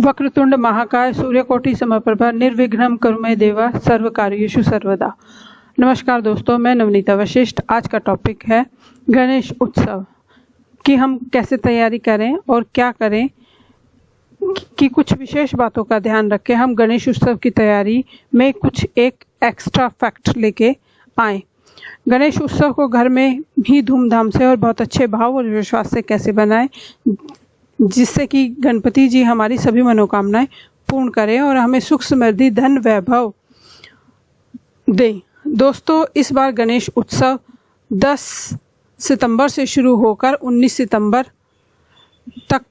वक्रतुंड महाकाय सूर्यकोटि समप्रभा निर्विघ्नं कुरु मे देवा सर्व कार्येषु सर्वदा। नमस्कार दोस्तों, मैं नवनीता वशिष्ठ। आज का टॉपिक है गणेश उत्सव कि हम कैसे तैयारी करें और क्या करें कि कुछ विशेष बातों का ध्यान रखें। हम गणेश उत्सव की तैयारी में कुछ एक एक्स्ट्रा फैक्ट लेके आए। गणेश उत्सव को घर में भी धूमधाम से और बहुत अच्छे भाव और विश्वास से कैसे बनाएं जिससे कि गणपति जी हमारी सभी मनोकामनाएं पूर्ण करें और हमें सुख समृद्धि धन वैभव दें। दोस्तों, इस बार गणेश उत्सव 10 सितंबर से शुरू होकर 19 सितंबर तक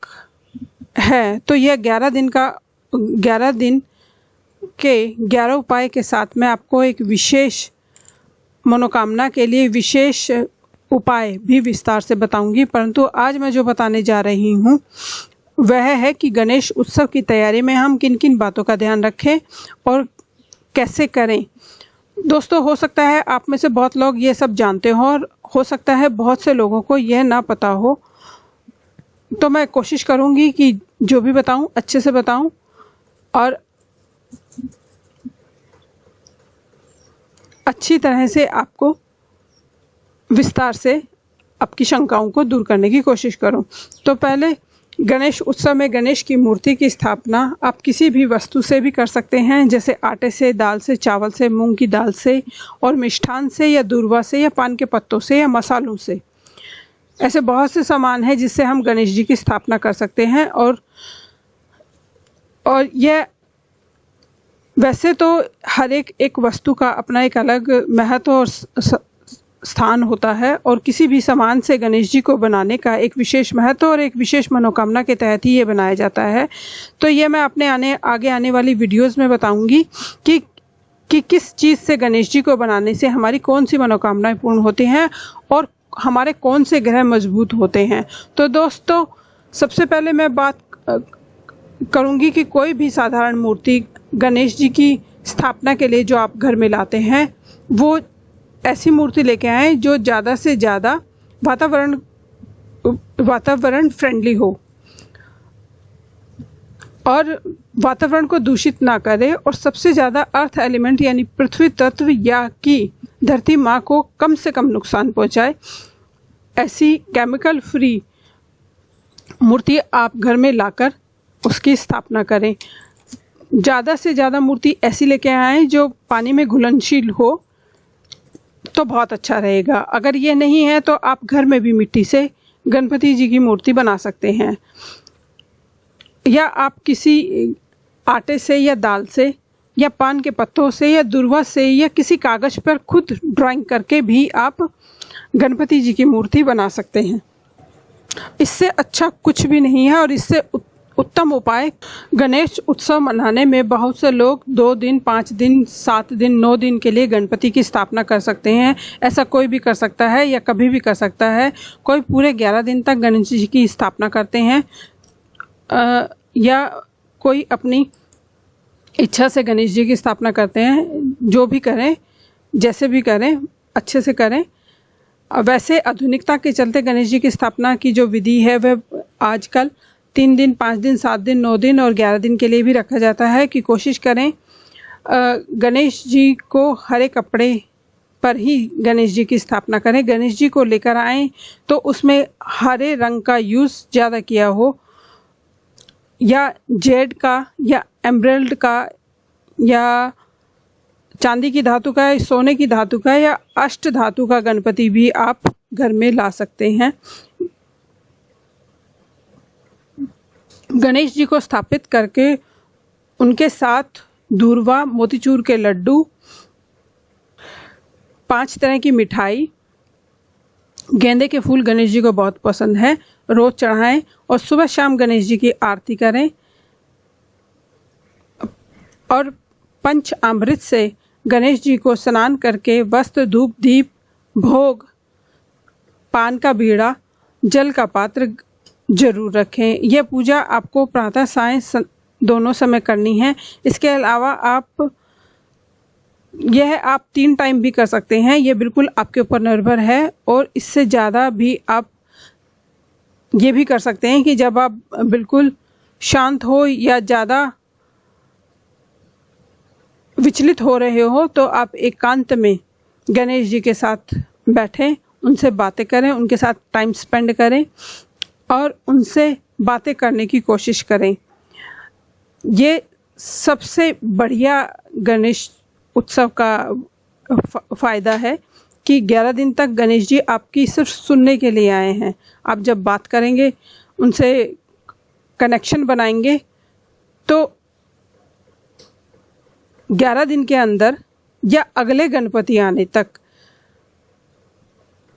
है। तो यह 11 दिन के 11 उपाय के साथ मैं आपको एक विशेष मनोकामना के लिए विशेष उपाय भी विस्तार से बताऊंगी। परंतु आज मैं जो बताने जा रही हूँ वह है कि गणेश उत्सव की तैयारी में हम किन किन बातों का ध्यान रखें और कैसे करें। दोस्तों, हो सकता है आप में से बहुत लोग ये सब जानते हो और हो सकता है बहुत से लोगों को यह ना पता हो। तो मैं कोशिश करूंगी कि जो भी बताऊं अच्छे से बताऊं और अच्छी तरह से आपको विस्तार से आपकी शंकाओं को दूर करने की कोशिश करूं। तो पहले, गणेश उत्सव में गणेश की मूर्ति की स्थापना आप किसी भी वस्तु से भी कर सकते हैं, जैसे आटे से, दाल से, चावल से, मूंग की दाल से और मिष्ठान से या दूर्वा से या पान के पत्तों से या मसालों से। ऐसे बहुत से सामान हैं जिससे हम गणेश जी की स्थापना कर सकते हैं। और यह वैसे तो हर एक वस्तु का अपना एक अलग महत्व और स्थान होता है और किसी भी सामान से गणेश जी को बनाने का एक विशेष महत्व और एक विशेष मनोकामना के तहत ही ये बनाया जाता है। तो ये मैं अपने आगे आने वाली वीडियोस में बताऊंगी कि किस चीज़ से गणेश जी को बनाने से हमारी कौन सी मनोकामनाएं पूर्ण होती हैं और हमारे कौन से ग्रह मजबूत होते हैं। तो दोस्तों, सबसे पहले मैं बात करूंगी कि कोई भी साधारण मूर्ति गणेश जी की स्थापना के लिए जो आप घर में लाते हैं वो ऐसी मूर्ति लेके आए जो ज़्यादा से ज़्यादा वातावरण फ्रेंडली हो और वातावरण को दूषित ना करे और सबसे ज़्यादा अर्थ एलिमेंट यानी पृथ्वी तत्व या कि धरती माँ को कम से कम नुकसान पहुँचाए। ऐसी केमिकल फ्री मूर्ति आप घर में लाकर उसकी स्थापना करें। ज़्यादा से ज़्यादा मूर्ति ऐसी लेके आए जो पानी में घुलनशील हो तो बहुत अच्छा रहेगा। अगर ये नहीं है तो आप घर में भी मिट्टी से गणपति जी की मूर्ति बना सकते हैं, या आप किसी आटे से या दाल से या पान के पत्तों से या दूर्वा से या किसी कागज पर खुद ड्राइंग करके भी आप गणपति जी की मूर्ति बना सकते हैं। इससे अच्छा कुछ भी नहीं है और इससे उत्तम उपाय। गणेश उत्सव मनाने में बहुत से लोग 2 दिन, 5 दिन, 7 दिन, 9 दिन के लिए गणपति की स्थापना कर सकते हैं। ऐसा कोई भी कर सकता है या कभी भी कर सकता है। कोई पूरे 11 दिन तक गणेश जी की स्थापना करते हैं या कोई अपनी इच्छा से गणेश जी की स्थापना करते हैं। जो भी करें, जैसे भी करें, अच्छे से करें। वैसे आधुनिकता के चलते गणेश जी की स्थापना की जो विधि है वह आजकल 3 दिन, 5 दिन, 7 दिन, 9 दिन और 11 दिन के लिए भी रखा जाता है। कि कोशिश करें गणेश जी को हरे कपड़े पर ही गणेश जी की स्थापना करें। गणेश जी को लेकर आएँ तो उसमें हरे रंग का यूज़ ज़्यादा किया हो, या जेड का या एमराल्ड का या चांदी की धातु का या सोने की धातु का या अष्ट धातु का गणपति भी आप घर में ला सकते हैं। गणेश जी को स्थापित करके उनके साथ दूर्वा, मोतीचूर के लड्डू, 5 तरह की मिठाई, गेंदे के फूल गणेश जी को बहुत पसंद है, रोज चढ़ाएं और सुबह शाम गणेश जी की आरती करें। और पंचामृत से गणेश जी को स्नान करके वस्त्र, धूप, दीप, भोग, पान का बीड़ा, जल का पात्र जरूर रखें। यह पूजा आपको प्रातः सायं दोनों समय करनी है। इसके अलावा आप 3 टाइम भी कर सकते हैं। यह बिल्कुल आपके ऊपर निर्भर है और इससे ज़्यादा भी आप ये भी कर सकते हैं कि जब आप बिल्कुल शांत हो या ज़्यादा विचलित हो रहे हो तो आप एकांत में गणेश जी के साथ बैठें, उनसे बातें करें, उनके साथ टाइम स्पेंड करें और उनसे बातें करने की कोशिश करें। ये सबसे बढ़िया गणेश उत्सव का फ़ायदा है कि 11 दिन तक गणेश जी आपकी सिर्फ सुनने के लिए आए हैं। आप जब बात करेंगे, उनसे कनेक्शन बनाएंगे तो 11 दिन के अंदर या अगले गणपति आने तक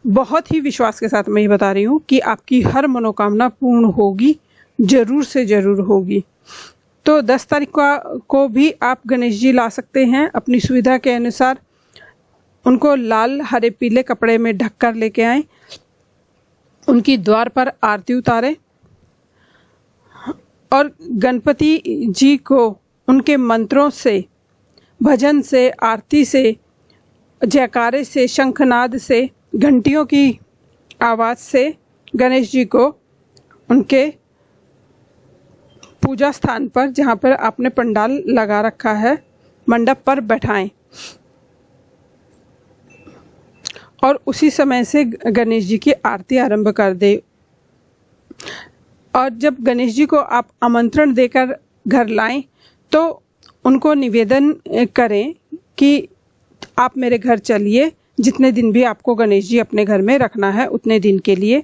बहुत ही विश्वास के साथ मैं ये बता रही हूँ कि आपकी हर मनोकामना पूर्ण होगी, ज़रूर से ज़रूर होगी। तो 10 तारीख को भी आप गणेश जी ला सकते हैं अपनी सुविधा के अनुसार। उनको लाल हरे पीले कपड़े में ढक कर लेके आएं, उनकी द्वार पर आरती उतारें और गणपति जी को उनके मंत्रों से, भजन से, आरती से, जयकारे से, शंखनाद से, घंटियों की आवाज़ से गणेश जी को उनके पूजा स्थान पर, जहाँ पर आपने पंडाल लगा रखा है, मंडप पर बैठाएं और उसी समय से गणेश जी की आरती आरंभ कर दे। और जब गणेश जी को आप आमंत्रण देकर घर लाएं तो उनको निवेदन करें कि आप मेरे घर चलिए, जितने दिन भी आपको गणेश जी अपने घर में रखना है उतने दिन के लिए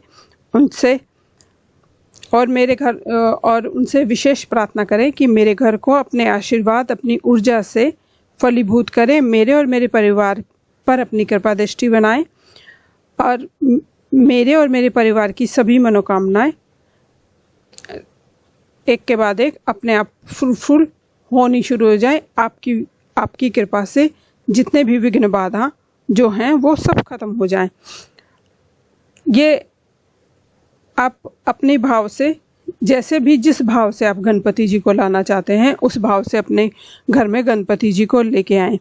उनसे, और मेरे घर और उनसे विशेष प्रार्थना करें कि मेरे घर को अपने आशीर्वाद, अपनी ऊर्जा से फलीभूत करें, मेरे और मेरे परिवार पर अपनी कृपा दृष्टि बनाएं और मेरे और मेरे परिवार की सभी मनोकामनाएं एक के बाद एक अपने आप फुलफिल होनी शुरू हो जाए। आपकी कृपा से जितने भी विघ्न बाधा जो हैं वो सब खत्म हो जाएं। ये आप अपने भाव से, जैसे भी जिस भाव से आप गणपति जी को लाना चाहते हैं उस भाव से अपने घर में गणपति जी को लेके आएं।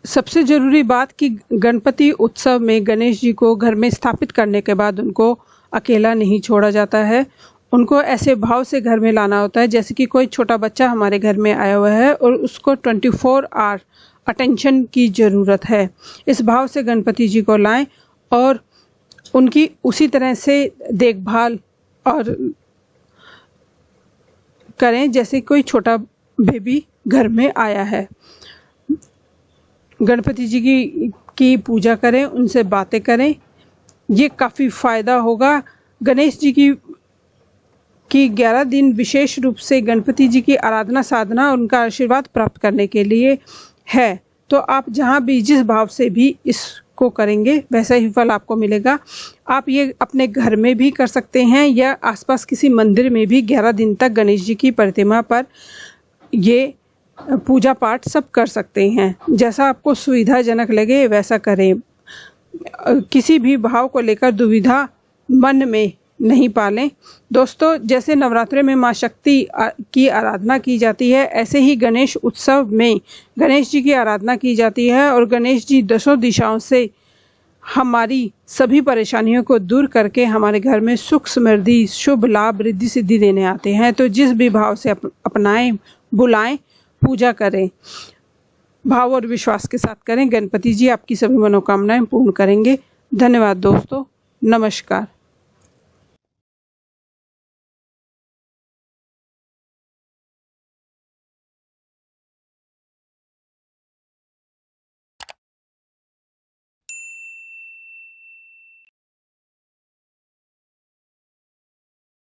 सबसे ज़रूरी बात कि गणपति उत्सव में गणेश जी को घर में स्थापित करने के बाद उनको अकेला नहीं छोड़ा जाता है। उनको ऐसे भाव से घर में लाना होता है जैसे कि कोई छोटा बच्चा हमारे घर में आया हुआ है और उसको 24 आवर अटेंशन की ज़रूरत है। इस भाव से गणपति जी को लाएं और उनकी उसी तरह से देखभाल और करें जैसे कोई छोटा बेबी घर में आया है। गणपति जी की पूजा करें, उनसे बातें करें, ये काफ़ी फ़ायदा होगा। गणेश जी की 11 दिन विशेष रूप से गणपति जी की आराधना, साधना और उनका आशीर्वाद प्राप्त करने के लिए है। तो आप जहाँ भी जिस भाव से भी इसको करेंगे वैसा ही फल आपको मिलेगा। आप ये अपने घर में भी कर सकते हैं या आसपास किसी मंदिर में भी 11 दिन तक गणेश जी की प्रतिमा पर ये पूजा पाठ सब कर सकते हैं। जैसा आपको सुविधाजनक लगे वैसा करें। किसी भी भाव को लेकर दुविधा मन में नहीं पालें। दोस्तों, जैसे नवरात्रे में माँ शक्ति की आराधना की जाती है, ऐसे ही गणेश उत्सव में गणेश जी की आराधना की जाती है और गणेश जी 10 दिशाओं से हमारी सभी परेशानियों को दूर करके हमारे घर में सुख, समृद्धि, शुभ लाभ, रिद्धि सिद्धि देने आते हैं। तो जिस भी भाव से अपनाएं, बुलाएं, पूजा करें, भाव और विश्वास के साथ करें। गणपति जी आपकी सभी मनोकामनाएं पूर्ण करेंगे। धन्यवाद दोस्तों, नमस्कार।